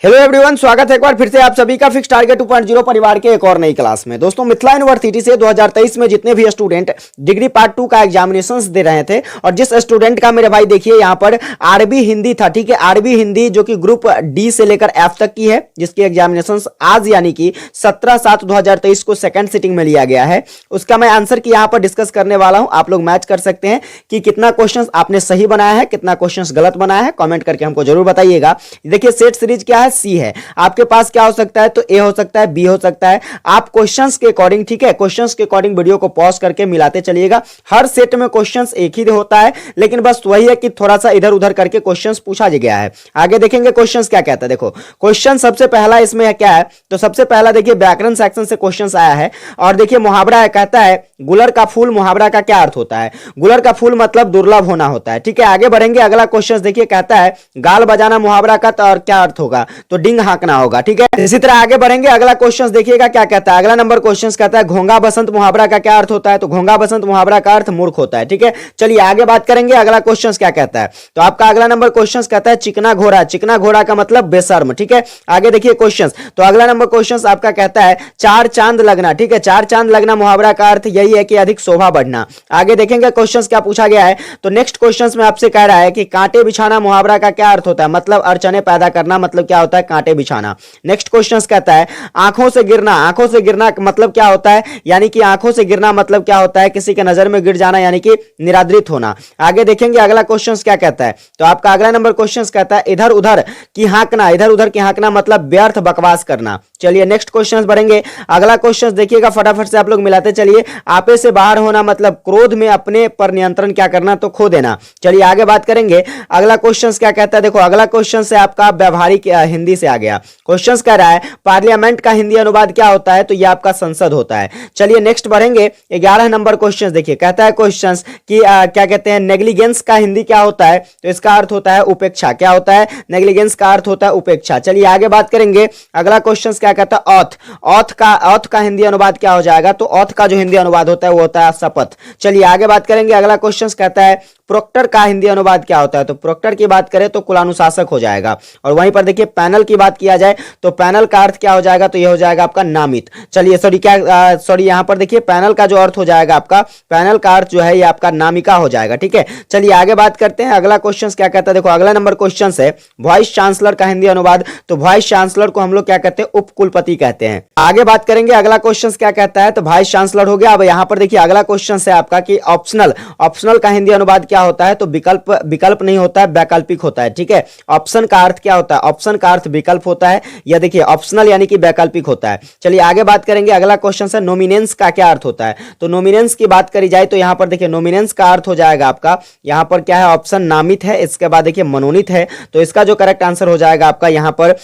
Hello everyone, स्वागत है एक बार फिर से आप सभी का फिक्स टारगेट 2.0 परिवार के एक और नई क्लास में। दोस्तों, मिथिला यूनिवर्सिटी से 2023 में जितने भी स्टूडेंट डिग्री पार्ट 2 का एग्जामिनेशंस दे रहे थे और जिस स्टूडेंट का मेरे भाई देखिए यहाँ पर आरबी हिंदी था, ठीक है, आरबी हिंदी जो कि ग्रुप डी से लेकर एफ तक की है, जिसकी एग्जामिनेशंस आज यानी कि 17/7/2023 को सेकंड सिटिंग में लिया गया है, उसका मैं आंसर की यहाँ पर डिस्कस करने वाला हूं। आप लोग मैच कर सकते हैं कि कितना क्वेश्चन आपने सही बनाया है, कितना क्वेश्चन गलत बनाया है, कॉमेंट करके हमको जरूर बताइएगा। देखिए सेट सीरीज क्या है, सी है। आपके पास क्या हो सकता है, तो ए हो सकता है, बी हो सकता है। आप क्वेश्चंस के अकॉर्डिंग, ठीक है, क्वेश्चंस के अकॉर्डिंग वीडियो को पॉज करके मिलाते चलिएगा। हर सेट में क्वेश्चंस एक ही होता है, लेकिन बस वही है कि थोड़ा सा इधर उधर करके क्वेश्चंस पूछा गया है। आगे देखेंगे क्वेश्चंस क्या कहता है। देखो क्वेश्चन सबसे पहला इसमें क्या है, तो सबसे पहला देखिए व्याकरण सेक्शन से क्वेश्चंस आया है और देखिए मुहावरा है, कहता है गुलर का फूल, मुहावरा का क्या अर्थ होता है। गुलर का फूल मतलब दुर्लभ होना होता है, ठीक है। आगे बढ़ेंगे, अगला क्वेश्चन देखिए, कहता है गाल बजाना मुहावरा का और क्या अर्थ होगा, तो डिंग हाँकना होगा, ठीक है। इसी तरह आगे बढ़ेंगे, अगला क्वेश्चन देखिएगा क्या कहता है। अगला नंबर क्वेश्चन कहता है घोंगा बसंत मुहावरा का क्या अर्थ होता है, तो घोंगा बसंत मुहावरा का अर्थ मूर्ख होता है, ठीक है। चलिए आगे बात करेंगे, अगला क्वेश्चन क्या कहता है। तो आपका अगला नंबर क्वेश्चन कहता है चिकना घोड़ा, चिकना घोड़ा का मतलब बेशर्म, ठीक है। आगे देखिए क्वेश्चन, तो अगला नंबर क्वेश्चन आपका कहता है चार चांद लगना, ठीक है। चार चांद लगना मुहावरा का अर्थ यही है कि अधिक शोभा बढ़ना। आगे देखेंगे क्वेश्चन क्या पूछा गया है, तो नेक्स्ट क्वेश्चन में आपसे कह रहा है कि कांटे बिछाना मुहावरा का क्या अर्थ होता है, मतलब अड़चने पैदा करना, मतलब क्या होता है, कांटे बिछाना। नेक्स्ट क्वेश्चन कहता है आंखों से गिरना, आंखों से गिरना मतलब क्या होता है, यानी कि आंखों से गिरना मतलब क्या होता है, किसी के नजर में गिर जाना, यानी कि निरादृत होना। आगे देखेंगे अगला क्वेश्चन क्या कहता है, तो आपका अगला नंबर क्वेश्चन कहता है इधर उधर की हाँकना, इधर उधर की हाँकना मतलब व्यर्थ बकवास करना। चलिए नेक्स्ट क्वेश्चन बढ़ेंगे, अगला क्वेश्चन देखिएगा फटाफट से आप लोग मिलाते चलिए। आपे से बाहर होना मतलब क्रोध में अपने पर नियंत्रण क्या करना, तो खो देना। चलिए आगे बात करेंगे, अगला क्वेश्चन क्या कहता है। देखो अगला क्वेश्चन से आपका व्यवहारिक हिंदी से आ गया। क्वेश्चन कह रहा है पार्लियामेंट का हिंदी अनुवाद क्या होता है, तो यह आपका संसद होता है। चलिए नेक्स्ट बढ़ेंगे, 11 नंबर क्वेश्चन देखिए, कहता है क्वेश्चन कि क्या कहते हैं नेग्लिजेंस का हिंदी क्या होता है, तो इसका अर्थ होता है उपेक्षा। क्या होता है, नेग्लिजेंस का अर्थ होता है उपेक्षा। चलिए आगे बात करेंगे, अगला क्वेश्चन क्या कहता है ऑथ, ऑथ का हिंदी अनुवाद क्या हो जाएगा, तो ऑथ का जो हिंदी अनुवाद होता है वो होता है शपथ। चलिए आगे बात करेंगे, अगला क्वेश्चन कहता है प्रोक्टर का हिंदी अनुवाद क्या होता है, तो प्रोक्टर की बात करें तो कुलानुशासक हो जाएगा। और वहीं पर देखिए पैनल की बात किया जाए तो पैनल का अर्थ क्या हो जाएगा, तो यह हो जाएगा आपका नामित। चलिए सॉरी यहां पर देखिए पैनल का जो अर्थ हो जाएगा आपका, पैनल का अर्थ जो है ये आपका नामिका हो जाएगा, ठीक है। चलिए आगे बात करते हैं, अगला क्वेश्चन क्या कहता है। देखो अगला नंबर क्वेश्चन है वाइस चांसलर का हिंदी अनुवाद, तो वाइस चांसलर को हम लोग क्या कहते हैं, उप कुलपति कहते हैं। आगे बात करेंगे, अगला क्वेश्चन क्या कहता है, तो वाइस चांसलर हो गया। अब यहां पर देखिए अगला क्वेश्चन है आपका कि ऑप्शनल, ऑप्शनल का हिंदी अनुवाद क्या होता है, तो विकल्प, विकल्प नहीं होता है, वैकल्पिक होता है, ठीक है। ऑप्शन का अर्थ क्या होता है, ऑप्शन का अर्थ विकल्प होता है, या देखिए ऑप्शनल यानी कि वैकल्पिक होता है। चलिए आगे बात करेंगे, अगला क्वेश्चन है नोमिनेंस का क्या अर्थ होता है, तो नोमिनेंस की बात करी जाए तो यहां पर देखिए नोमिनेंस का अर्थ हो जाएगा आपका, यहां पर क्या है ऑप्शन नामित है, इसके बाद देखिए मनोनीत है, तो इसका जो करेक्ट आंसर हो जाएगा आपका यहां पर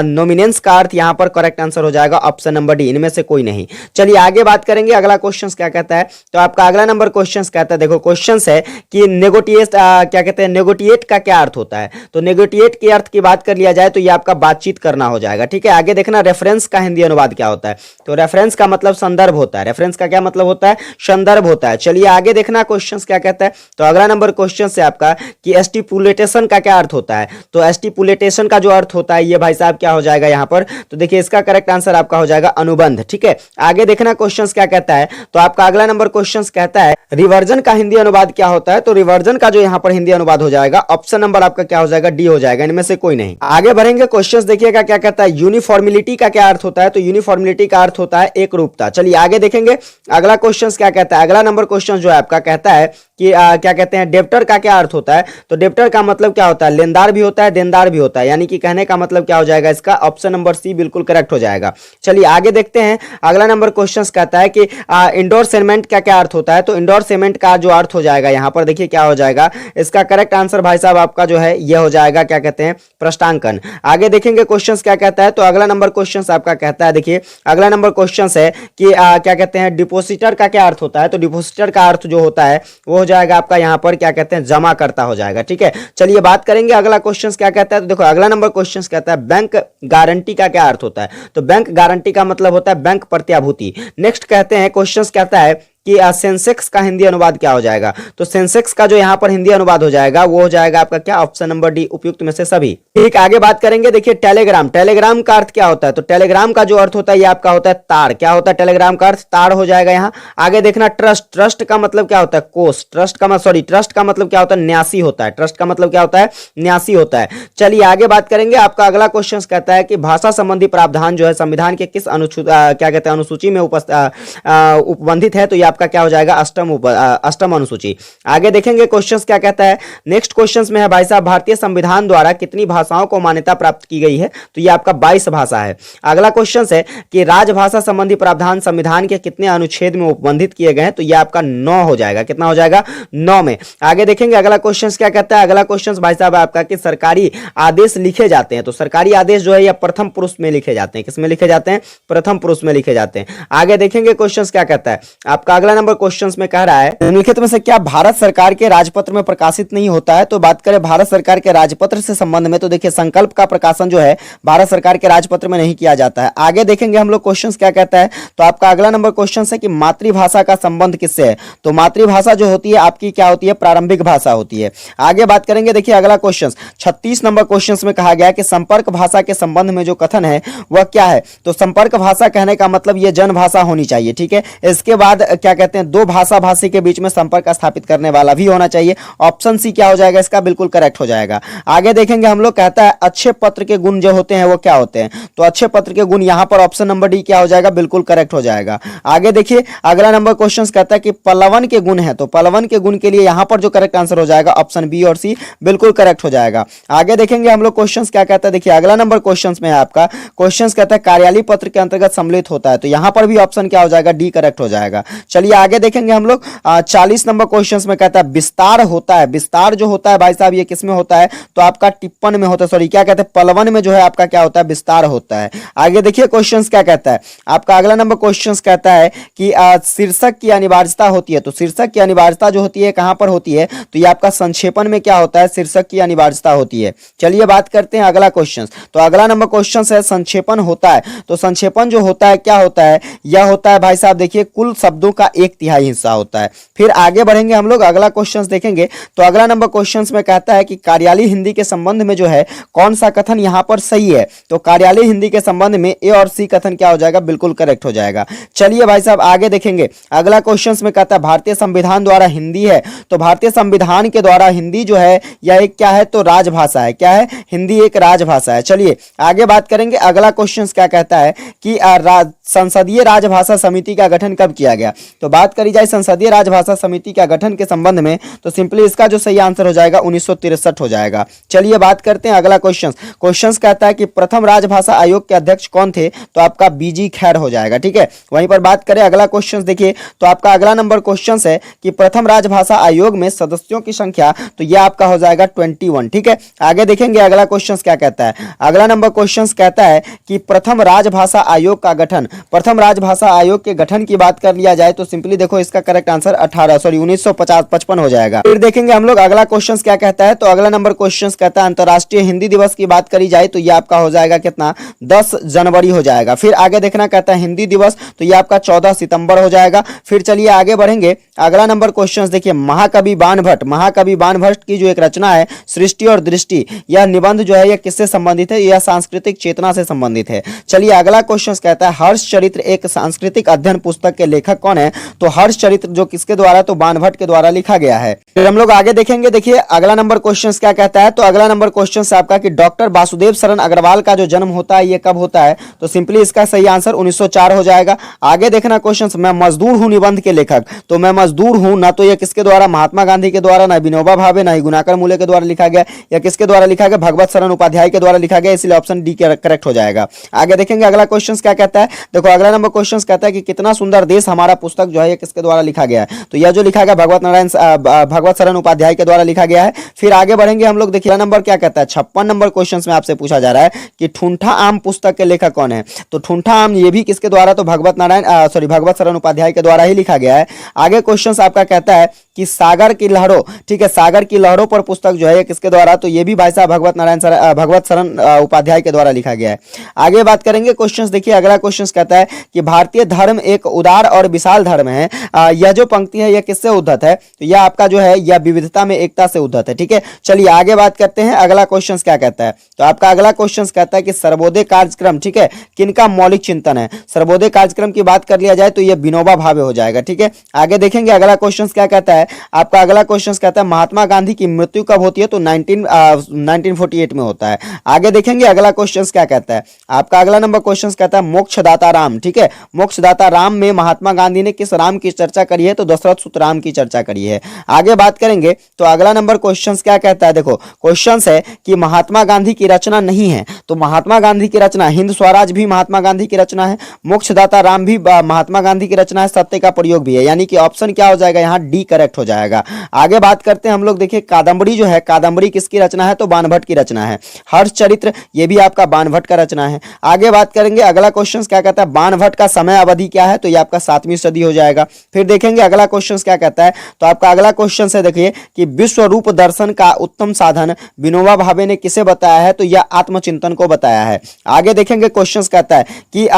नोमिनेंस का अर्थ यहां पर करेक्ट आंसर हो जाएगा ऑप्शन नंबर डी, इनमें से कोई नहीं। चलिए आगे बात करेंगे, अगला क्वेश्चन क्या कहता है, तो आपका अगला नंबर क्वेश्चन कहता है, देखो क्वेश्चन है कि नेगोटिएट क्या कहते हैं, नेगोटिएट का क्या अर्थ होता है, तो नेगोटिएट के अर्थ की बात कर लिया जाए तो ये आपका बातचीत करना हो जाएगा, ठीक है। आगे देखना रेफरेंस का हिंदी अनुवाद क्या होता है, तो रेफरेंस का मतलब संदर्भ होता है, रेफरेंस का क्या मतलब होता है, संदर्भ होता है। चलिए आगे देखना क्वेश्चन क्या कहता है, तो अगला नंबर क्वेश्चन है आपका कि स्टिपुलेटेशन का क्या अर्थ होता है, तो स्टिपुलेटेशन का जो अर्थ होता है ये भाई साहब क्या हो जाएगा यहाँ पर, तो देखिए इसका करेक्ट आंसर आपका हो जाएगा अनुबंध, ठीक है। आगे देखना क्वेश्चन क्या कहता है, तो आपका अगला नंबर क्वेश्चन कहता है रिवर्जन का हिंदी अनुवाद क्या होता है, तो रिवर्जन का जो यहाँ पर हिंदी अनुवाद हो जाएगा ऑप्शन नंबर आपका क्या हो जाएगा, डी हो जाएगा, इनमें से कोई नहीं। आगे बढ़ेंगे, क्वेश्चंस देखिएगा क्या कहता है यूनिफॉर्मिलिटी का क्या अर्थ होता है, तो यूनिफॉर्मिलिटी का अर्थ होता है एक रूपता। चलिए आगे देखेंगे, अगला क्वेश्चंस क्या कहता है, अगला नंबर क्वेश्चन जो है आपका कहता है कि क्या कहते हैं डेब्टर का क्या अर्थ होता है, तो डेब्टर का मतलब क्या होता है, लेनदार भी होता है, देनदार भी होता है, यानी कि कहने का मतलब क्या हो जाएगा इसका, ऑप्शन नंबर सी बिल्कुल करेक्ट हो जाएगा। चलिए आगे देखते हैं, अगला नंबर क्वेश्चन कहता है कि इंडोर्समेंट का क्या अर्थ होता है, तो इंडोर्समेंट का जो अर्थ हो जाएगा यहाँ पर देखिए क्या हो जाएगा, इसका करेक्ट आंसर भाई साहब आपका जो है ये हो जाएगा क्या कहते हैं, प्रश्नांकन। आगे देखेंगे क्वेश्चन क्या कहता है, तो अगला नंबर क्वेश्चन आपका कहता है, देखिए अगला नंबर क्वेश्चन है कि क्या कहते हैं डिपोजिटर का क्या अर्थ होता है, तो डिपोजिटर का अर्थ जो होता है वो हो जाएगा आपका यहाँ पर क्या कहते हैं जमा करता हो जाएगा, ठीक है। चलिए बात करेंगे, अगला क्वेश्चन क्या कहता है, तो देखो अगला नंबर क्वेश्चन कहता है बैंक गारंटी का क्या अर्थ होता है, तो बैंक गारंटी का मतलब होता है बैंक प्रत्याभूति। नेक्स्ट कहते हैं क्वेश्चन कहता है कि सेंसेक्स का हिंदी अनुवाद क्या हो जाएगा। तो सेंसेक्स का जो यहाँ पर हिंदी अनुवाद हो जाएगा वो हो जाएगा आपका क्या, ऑप्शन नंबर डी, उपयुक्त में से सभी। ठीक, आगे बात करेंगे। देखिए टेलीग्राम, टेलीग्राम का अर्थ क्या होता है, तो टेलीग्राम का जो अर्थ होता है ये आपका होता है तार। क्या होता है टेलीग्राम का अर्थ, तार हो जाएगा यहाँ। आगे देखना ट्रस्ट, ट्रस्ट का मतलब क्या होता है, कोष। ट्रस्ट का मतलब क्या होता है, न्यासी होता है। ट्रस्ट का मतलब क्या होता है, न्यासी होता है। चलिए आगे बात करेंगे। आपका अगला क्वेश्चन कहता है कि भाषा संबंधी प्रावधान जो है संविधान के किस क्या कहते हैं अनुसूची में उपबंधित है, तो ये आपका क्या हो जाएगा, अष्टम अनुसूची। आगे देखेंगे क्वेश्चंस क्या कहता है। नेक्स्ट क्वेश्चंस में है भाई साहब, भारतीय संविधान द्वारा कितनी भाषाओं को मान्यता प्राप्त की गई है, तो ये आपका 22 भाषा है। अगला क्वेश्चन है कि राजभाषा संबंधी प्रावधान संविधान के कितने अनुच्छेद में उपबंधित किए गए हैं, तो ये आपका 9 हो जाएगा। कितना हो जाएगा, 9 में। आगे देखेंगे अगला क्वेश्चन क्या कहता है। अगला क्वेश्चन भाई साहब आपका कि सरकारी आदेश लिखे जाते हैं, तो सरकारी आदेश जो है ये प्रथम पुरुष में लिखे जाते हैं। किसमें लिखे जाते हैं, प्रथम पुरुष में लिखे जाते हैं। आगे देखेंगे क्वेश्चंस क्या कहता है। आपका अगला नंबर क्वेश्चंस में कह रहा है निम्नलिखित में से क्या भारत सरकार के राजपत्र में प्रकाशित नहीं होता है, तो बात करें भारत सरकार के राजपत्र से संबंध में, तो देखिए संकल्प का प्रकाशन जो है भारत सरकार के राजपत्र में नहीं किया जाता है। आगे देखेंगे हम लोग क्वेश्चंस क्या कहता है। तो आपका अगला नंबर क्वेश्चन है कि मातृभाषा का संबंध किससे है, तो मातृभाषा जो होती है आपकी क्या होती है, प्रारंभिक भाषा होती है। आगे बात करेंगे। देखिए अगला क्वेश्चन 36 नंबर क्वेश्चन में कहा गया कि संपर्क भाषा के संबंध में जो कथन है वह क्या है, तो संपर्क भाषा कहने का मतलब ये जन भाषा होनी चाहिए। ठीक है, इसके बाद क्या कहते हैं, दो भाषा भाषी के बीच में संपर्क स्थापित करने वाला भी होना चाहिए। ऑप्शन सी क्या हो जाएगा, इसका बिल्कुल करेक्ट हो जाएगा। आगे देखेंगे हम लोग कहता है अच्छे पत्र के गुण जो होते हैं वो क्या होते हैं, तो अच्छे पत्र के गुण यहां पर ऑप्शन नंबर डी क्या हो जाएगा, बिल्कुल करेक्ट हो जाएगा। आगे देखिए अगला नंबर क्वेश्चन कहता है कि पलवन के गुण है, तो पलवन के गुण के लिए यहां पर जो करेक्ट आंसर हो जाएगा ऑप्शन बी और सी बिल्कुल करेक्ट हो जाएगा। आगे देखेंगे हम लोग क्वेश्चंस क्या कहता है। देखिए अगला नंबर क्वेश्चंस में आपका क्वेश्चंस कहता है कार्यालय पत्र के अंतर्गत सम्मिलित होता है, तो यहां पर भी ऑप्शन क्या हो जाएगा, डी करेक्ट हो जाएगा। चलिए आगे देखेंगे हम लोग 40 नंबर क्वेश्चंस में कहता है विस्तार होता है। विस्तार जो होता है भाई साहब ये किसमें होता है, तो आपका टिप्पण में होता है, सॉरी क्या कहते हैं, पलवन में जो है आपका क्या होता है, विस्तार होता है। आगे देखिए क्वेश्चंस क्या कहता है। आपका अगला नंबर क्वेश्चंस कहता है कि शीर्षक की अनिवार्यता होती है, तो शीर्षक की अनिवार्यता जो होती है कहां पर होती है, तो ये आपका संक्षेपण में क्या होता है, शीर्षक की अनिवार्यता होती है। चलिए बात करते हैं अगला क्वेश्चन। तो अगला नंबर क्वेश्चन है संक्षेपण होता है, तो संक्षेपण जो होता है क्या होता है, यह होता है भाई साहब देखिए कुल शब्दों का 1/3 हिस्सा होता है। फिर आगे बढ़ेंगे हम लोग अगला क्वेश्चन देखेंगे। तो अगला नंबर क्वेश्चन में कहता है कि कार्यालय हिंदी के संबंध में जो है कौन सा कथन यहां पर सही है, तो कार्यालय हिंदी के संबंध में ए और सी कथन क्या हो जाएगा, बिल्कुल करेक्ट हो जाएगा। चलिए भाई साहब आगे देखेंगे। अगला क्वेश्चन में कहता है भारतीय संविधान द्वारा हिंदी है, तो भारतीय संविधान के द्वारा हिंदी जो है यह एक क्या है, तो राजभाषा है। क्या है, हिंदी एक राजभाषा है। चलिए आगे बात करेंगे। अगला क्वेश्चन क्या कहता है कि संसदीय राजभाषा समिति का गठन कब किया गया, तो बात करी जाए संसदीय राजभाषा समिति का गठन के संबंध में, तो सिंपली इसका जो सही आंसर हो जाएगा 1963 हो जाएगा। चलिए बात करते हैं अगला क्वेश्चन। क्वेश्चन कहता है कि प्रथम राजभाषा आयोग के अध्यक्ष कौन थे, तो आपका बीजी खैर हो जाएगा। ठीक है, वहीं पर बात करें अगला क्वेश्चन देखिए। तो आपका अगला नंबर क्वेश्चन है कि प्रथम राजभाषा आयोग में सदस्यों की संख्या, तो यह आपका हो जाएगा 21। ठीक है, आगे देखेंगे अगला क्वेश्चन क्या कहता है। अगला नंबर क्वेश्चन कहता है कि प्रथम राजभाषा आयोग का गठन, प्रथम राजभाषा आयोग के गठन की बात कर लिया जाए तो सिंपली देखो इसका करेक्ट आंसर 1955 हो जाएगा। फिर देखेंगे हम लोग अगला क्वेश्चन क्या कहता है। तो अगला नंबर क्वेश्चन कहता है अंतरराष्ट्रीय हिंदी दिवस की बात करी जाए तो यह आपका हो जाएगा कितना, 10 जनवरी हो जाएगा। फिर आगे देखना कहता है हिंदी दिवस, तो यह आपका 14 सितंबर हो जाएगा। फिर चलिए आगे बढ़ेंगे। अगला नंबर क्वेश्चन देखिए महाकवि बाणभट्ट, महाकवि बाणभट्ट की जो एक रचना है सृष्टि और दृष्टि, यह निबंध जो है यह किससे संबंधित है, यह सांस्कृतिक चेतना से संबंधित है। चलिए अगला क्वेश्चन कहता है हर्ष चरित्र एक सांस्कृतिक अध्ययन पुस्तक के लेखक कौन है, तो हर्ष चरित्र जो किसके द्वारा, तो बाणभट्ट के द्वारा लिखा गया है। फिर हम लोग आगे देखेंगे। देखिए अगला नंबर क्वेश्चन क्या कहता है। तो अगला नंबर क्वेश्चन से आपका कि डॉक्टर वासुदेव शरण अग्रवाल का जो जन्म होता है ये कब होता है, तो सिंपली इसका सही आंसर 1904 हो जाएगा। आगे देखना क्वेश्चन मैं मजदूर हूं निबंध के लेखक, तो मैं मजदूर हूं ना तो यह किसके द्वारा, महात्मा गांधी के द्वारा, ना विनोबा भावे, ना ही गुणाकर मूले के द्वारा लिखा गया, या किसके द्वारा लिखा गया, भगवत शरण उपाध्याय के द्वारा लिखा गया, इसलिए ऑप्शन डी करेक्ट हो जाएगा। आगे देखेंगे अगला क्वेश्चन क्या कहता है। देखो अगला नंबर क्वेश्चन कहता है कि कितना सुंदर देश हमारा पुस्तक जो है ये किसके द्वारा लिखा गया है, तो यह जो लिखा गया भगवत शरण उपाध्याय के द्वारा लिखा गया है। फिर आगे बढ़ेंगे हम लोग। देखिए नंबर क्या कहता है 56 नंबर क्वेश्चन में आपसे पूछा जा रहा है कि ठूंठा आम पुस्तक के लेखक कौन है, तो ठूंठा आम ये भी किसके द्वारा, तो भगवत शरण उपाध्याय के द्वारा ही लिखा गया है। आगे क्वेश्चन आपका कहता है कि सागर की लहरों, ठीक है, सागर की लहरों पर पुस्तक जो है किसके द्वारा, तो ये भी भाई साहब भगवत शरण उपाध्याय के द्वारा लिखा गया है। आगे बात करेंगे क्वेश्चंस देखिए। अगला क्वेश्चन कहता है कि भारतीय धर्म एक उदार और विशाल धर्म धर्म है, यह जो पंक्ति है यह किससे उद्धत है, तो यह आपका जो है यह विविधता में एकता से उद्धत है। ठीक है, चलिए आगे बात करते हैं। अगला क्वेश्चन क्या कहता है, तो आपका अगला क्वेश्चन कहता है कि सर्वोदय कार्यक्रम, ठीक है, किनका मौलिक चिंतन है। सर्वोदय कार्यक्रम की बात कर लिया जाए तो यह विनोबा भावे हो जाएगा। ठीक है, आगे देखेंगे अगला क्वेश्चन क्या कहता है। आपका अगला क्वेश्चन कहता है महात्मा गांधी की मृत्यु कब होती है, तो 1948 में होता है। आगे देखेंगे अगला क्वेश्चन क्या कहता है। आपका अगला नंबर क्वेश्चन कहता है मोक्षदाता राम। ठीक है, मोक्षदाता राम में महात्मा गांधी ने किस राम की चर्चा करी है, तो दशरथ सुत राम की चर्चा करी है। आगे बात करेंगे तो अगला नंबर क्वेश्चन क्या कहता है। देखो क्वेश्चन है कि महात्मा गांधी की रचना नहीं है, तो महात्मा गांधी की रचना हिंद स्वराज भी महात्मा गांधी की रचना है, मोक्षदाता राम भी महात्मा गांधी की रचना है, सत्य का प्रयोग भी है, यानी कि ऑप्शन क्या हो जाएगा यहाँ डी करेक्ट हो जाएगा। आगे बात करते हैं हम लोग, देखिए कादंबरी जो है, कादंबरी किसकी रचना है, तो बाणभट्ट की रचना है। हर्ष चरित्र ये भी आपका बाणभट्ट का रचना है। आगे बात करेंगे अगला क्वेश्चन क्या कहता है, बाणभट्ट का समय अवधि क्या है, तो ये आपका 7वीं सदी हो जाएगा। फिर देखेंगे अगला क्वेश्चन क्या कहता है, तो आपका अगला क्वेश्चन है देखिए कि विश्व रूप दर्शन का उत्तम साधन विनोबा भावे ने किसे बताया है, तो यह आत्मचिंतन को बताया है। आगे देखेंगे क्वेश्चन कहता है कि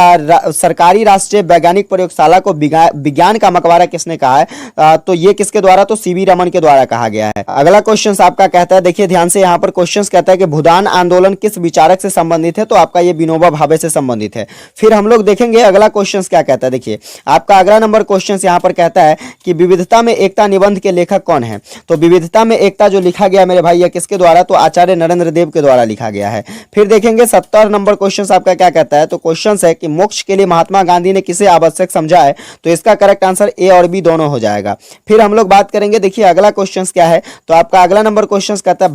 सरकारी राष्ट्रीय वैज्ञानिक प्रयोगशाला को विज्ञान का मकबरा किसने कहा है, तो ये किसके द्वारा, तो सीवी रमन के द्वारा कहा गया है। अगला क्वेश्चन आपका कहता है, देखिए ध्यान से यहाँ पर क्वेश्चन कहता है कि भूदान आंदोलन किस विचारक से संबंधित है, तो आपका ये विनोबा भावे से संबंधित है। फिर हम लोग देखेंगे अगला क्वेश्चन क्या कहता है। देखिए आपका अगला नंबर क्वेश्चन यहाँ पर कहता है कि विविधता में एकता निबंध के लेखक कौन है, तो विविधता में एकता जो लिखा गया मेरे भाई यह किसके द्वारा, तो आचार्य नरेंद्र देव के द्वारा लिखा गया है। फिर देखेंगे 70 नंबर क्वेश्चन आपका क्या कहता है, तो क्वेश्चन है कि मोक्ष के लिए महात्मा गांधी ने किसे आवश्यक समझा है, तो इसका करेक्ट आंसर ए और बी दोनों हो जाएगा। फिर हम लोग बात करेंगे, देखिए अगला क्वेश्चन क्या है, तो आपका अगला नंबर क्वेश्चन कहता है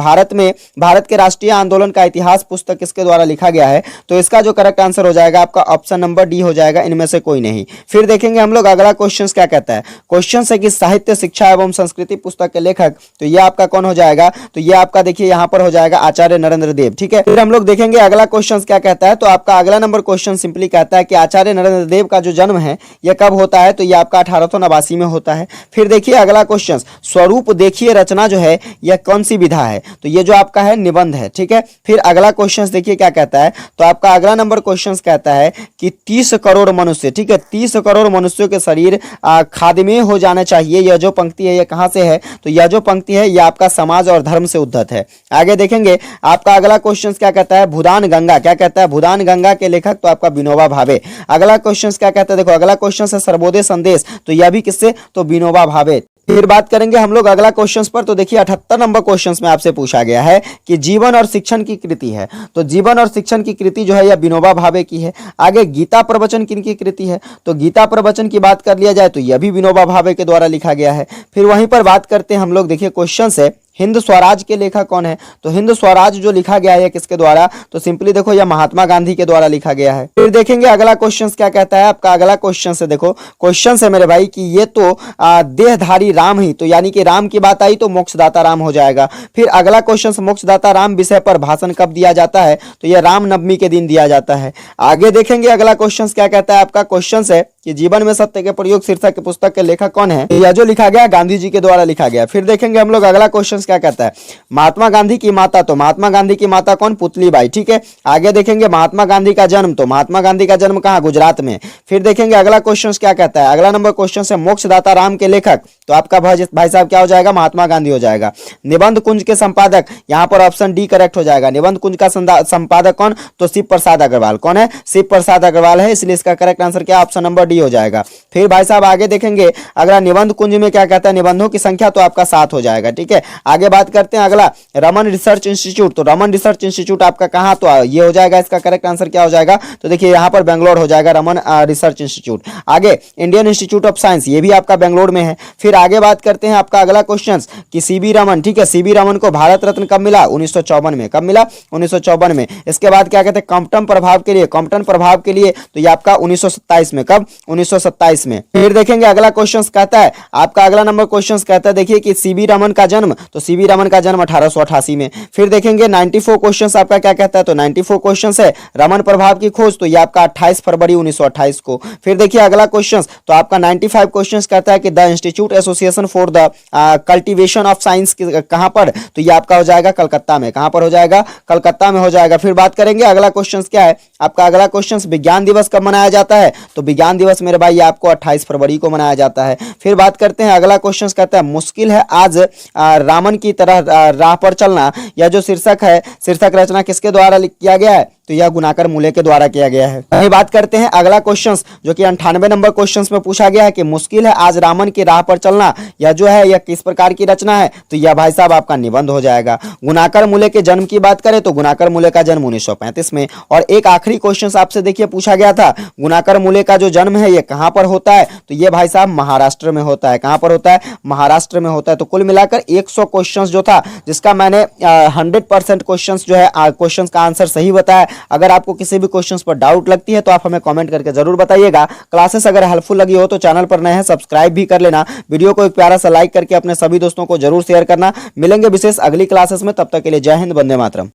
भारत के राष्ट्रीय आंदोलन का इतिहास पुस्तक किसके द्वारा लिखा गया है, तो इसका जो करेक्ट आंसर हो जाएगा आपका ऑप्शन नंबर डी हो जाएगा, इनमें से कोई नहीं। फिर देखेंगे हम लोग अगला क्वेश्चन क्या कहता है, क्वेश्चन है कि साहित्य शिक्षा एवं संस्कृति पुस्तक के लेखक, तो ये आपका कौन हो जाएगा, तो ये आपका देखिए यहाँ पर हो जाएगा आचार्य नरेंद्र देव। ठीक है, फिर हम लोग देखेंगे अगला क्वेश्चन क्या कहता है, तो आपका अगला नंबर क्वेश्चन सिंपली कहता है कि आचार्य नरेंद्र देव का जो जन्म है यह कब होता है, तो यह आपका 1889 में होता है। फिर देखिए अगला क्वेश्चन, स्वरूप देखिए रचना जो है यह कौन सी विधा है, तो ये जो आपका है निबंध है। ठीक है, फिर अगला क्वेश्चन देखिए क्या कहता है, तो आपका अगला नंबर क्वेश्चन कहता है कि 30 करोड़ मनुष्य, ठीक है, 30 करोड़ मनुष्यों के शरीर खादिमे हो जाना चाहिए, यह जो पंक्ति है यह कहां से है, तो यह जो पंक्ति है यह आपका समाज और धर्म से उद्धत है। आगे देखेंगे आपका अगला क्वेश्चन क्या कहता है, भूदान गंगा, क्या कहता है, भूदान गंगा के लेखक तो आपका विनोबा भावे। अगला क्वेश्चन क्या कहता है, देखो अगला क्वेश्चन है सर्वोदय संदेश, तो यह भी किससे, तो विनोबा भावे। फिर बात करेंगे हम लोग अगला क्वेश्चन पर, तो देखिए 78 नंबर क्वेश्चन में आपसे पूछा गया है कि जीवन और शिक्षण की कृति है, तो जीवन और शिक्षण की कृति जो है यह विनोबा भावे की है। आगे गीता प्रवचन किन की कृति है, तो गीता प्रवचन की बात कर लिया जाए तो यह भी विनोबा भावे के द्वारा लिखा गया है। फिर वहीं पर बात करते हैं हम लोग, देखिए क्वेश्चन है हिंद स्वराज के लेखक कौन है, तो हिंद स्वराज जो लिखा गया है किसके द्वारा, तो सिंपली देखो यह महात्मा गांधी के द्वारा लिखा गया है। फिर देखेंगे अगला क्वेश्चन क्या कहता है, आपका अगला क्वेश्चन से देखो क्वेश्चन है मेरे भाई कि ये तो देहधारी राम ही, तो यानी कि राम की बात आई तो मोक्षदाता राम हो जाएगा। फिर अगला क्वेश्चन मोक्षदाता राम विषय पर भाषण कब दिया जाता है, तो यह रामनवमी के दिन दिया जाता है। आगे देखेंगे अगला क्वेश्चन क्या कहता है, आपका क्वेश्चन है कि जीवन में सत्य के प्रयोग शीर्षक पुस्तक के लेखक कौन है, यह जो लिखा गया गांधी जी के द्वारा लिखा गया। फिर देखेंगे हम लोग अगला क्वेश्चन क्या कहता है, महात्मा गांधी की माता, तो महात्मा गांधी की माता कौन, पुतलीबाई। ठीक है, आगे देखेंगे महात्मा गांधी का जन्म, तो महात्मा गांधी का जन्म कहां, गुजरात में। फिर देखेंगे अगला क्वेश्चन क्या कहता है, अगला नंबर क्वेश्चन है मोक्षदाता राम के लेखक, तो आपका भाई साहब क्या हो जाएगा, महात्मा गांधी हो जाएगा। निबंध कुंज के संपादक, यहां पर ऑप्शन डी करेक्ट हो जाएगा। निबंध कुंज का संपादक कौन, तो शिव प्रसाद अग्रवाल। कौन है, शिव प्रसाद अग्रवाल है, इसलिए इसका करेक्ट आंसर क्या, ऑप्शन नंबर डी हो जाएगा। फिर भाई साहब आगे देखेंगे अगला निबंध कुंज में क्या कहता है, निबंधों की संख्या तो आपका 7 हो जाएगा। ठीक है, आगे बात करते हैं अगला रमन रिसर्च इंस्टीट्यूट, तो रमन रिसर्च इंस्टीट्यूट आपका कहां, तो ये हो जाएगा, इसका करेक्ट आंसर क्या हो जाएगा, तो देखिए यहां पर बेंगलोर हो जाएगा रमन रिसर्च इंस्टीट्यूट। आगे इंडियन इंस्टीट्यूट ऑफ साइंस, ये भी आपका बेंगलोर में है। फिर आगे बात करते हैं आपका अगला क्वेश्चन कि सीबी रमन, ठीक है, सीबी रमन को भारत रत्न कब मिला, 1954 में। कब मिला, 1954 में। इसके बाद क्या कहते हैं, कॉम्पटन प्रभाव के लिए, कॉम्पटन प्रभाव के लिए तो ये आपका 1927 में। कब, 1927 में। फिर देखेंगे अगला क्वेश्चन कहता है, आपका अगला नंबर क्वेश्चन कहता है देखिए कि सीबी रमन का जन्म, तो सीबी रमन का जन्म 1888 में। फिर देखेंगे 94 क्वेश्चन आपका क्या कहता है, तो 94 क्वेश्चन है रमन प्रभाव की खोज, तो ये आपका 28 फरवरी 1928 को। फिर देखिए अगला क्वेश्चन, तो आपका 95 क्वेश्चन कहता है कि the institute association for the cultivation of science कहां पर, तो ये आपका हो जाएगा कलकत्ता में। कहां पर हो जाएगा? कलकत्ता में हो जाएगा। फिर बात करेंगे अगला क्वेश्चन क्या है आपका। अगला क्वेश्चन विज्ञान दिवस कब मनाया जाता है, तो विज्ञान दिवस मेरे भाई आपको 28 फरवरी को मनाया जाता है। फिर बात करते हैं अगला क्वेश्चन कहता है मुश्किल है आज रामन की तरह राह पर चलना। यह जो शीर्षक है, शीर्षक रचना किसके द्वारा किया गया है, तो यह गुनाकर मूले के द्वारा किया गया है। वही बात करते हैं अगला क्वेश्चन जो कि 98 नंबर क्वेश्चन में पूछा गया है कि मुश्किल है आज रामन की राह पर चलना, यह जो है यह किस प्रकार की रचना है, तो यह भाई साहब आपका निबंध हो जाएगा। गुनाकर मूले के जन्म की बात करें तो गुनाकर मूले का जन्म 1935 में। और एक आखिरी क्वेश्चन आपसे देखिए पूछा गया था, गुनाकर मूले का जो जन्म है यह कहां पर होता है, तो यह भाई साहब महाराष्ट्र में होता है। कहां पर होता है? महाराष्ट्र में होता है। तो कुल मिलाकर 100 क्वेश्चन जो था जिसका मैंने 100% क्वेश्चन जो है क्वेश्चन का आंसर सही बताया। अगर आपको किसी भी क्वेश्चंस पर डाउट लगती है तो आप हमें कमेंट करके जरूर बताइएगा। क्लासेस अगर हेल्पफुल लगी हो तो चैनल पर नए हैं सब्सक्राइब भी कर लेना। वीडियो को एक प्यारा सा लाइक करके अपने सभी दोस्तों को जरूर शेयर करना। मिलेंगे विशेष अगली क्लासेस में, तब तक के लिए जय हिंद, वंदे मातरम।